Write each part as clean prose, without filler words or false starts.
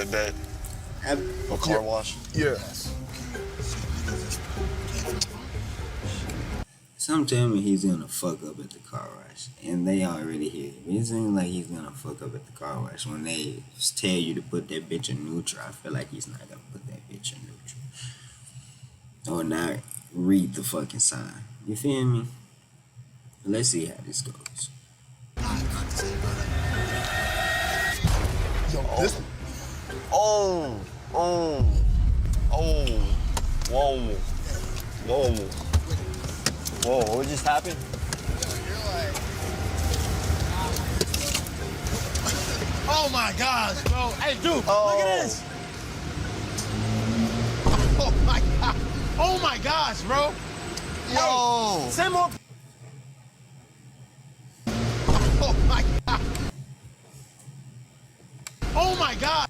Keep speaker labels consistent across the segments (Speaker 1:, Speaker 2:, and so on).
Speaker 1: Bet. A car wash?
Speaker 2: Yes.
Speaker 3: Some tell me he's gonna fuck up at the car wash, and they already here. It seems like he's gonna fuck up at the car wash when they tell you to put that bitch in neutral. I feel like he's not gonna put that bitch in neutral, or not read the fucking sign. You feel me? Let's see how this goes.
Speaker 2: Yo, this.
Speaker 1: Oh. Whoa, what just happened?
Speaker 2: Oh my gosh, bro. Hey, dude, look at this. Oh my god. Oh my gosh, bro.
Speaker 1: Yo.
Speaker 2: Hey, send more. Oh my god. Oh my god.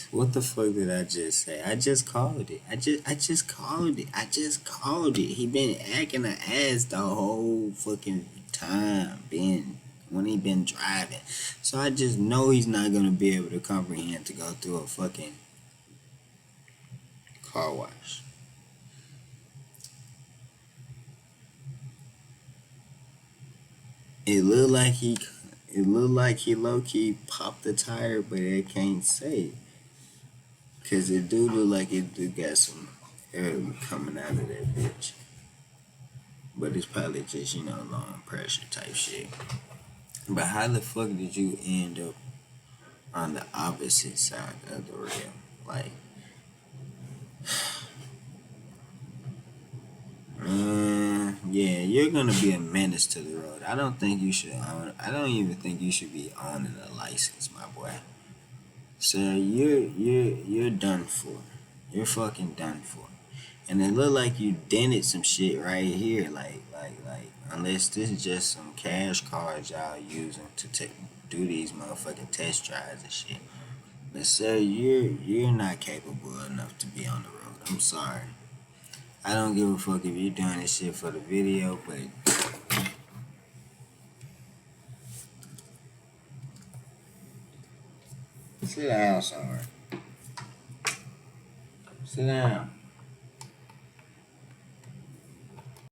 Speaker 3: What the fuck did I just say? I just called it. I just called it. He been acting an ass the whole fucking time. When he been driving. So I just know he's not gonna be able to comprehend to go through a fucking car wash. It looked like he low key popped the tire, but I can't say. Cause it do look like it do got some air coming out of that bitch. But it's probably just, long pressure type shit. But how the fuck did you end up on the opposite side of the rail? Like, yeah, you're gonna be a menace to the road. I don't even think you should be owning a license, my boy. Sir, you're done for. You're fucking done for. And it look like you dented some shit right here, like, unless this is just some cash cards y'all using to do these motherfucking test drives and shit. But sir, you're not capable enough to be on the road. I'm sorry. I don't give a fuck if you're doing this shit for the video, but sit down somewhere. Sit down.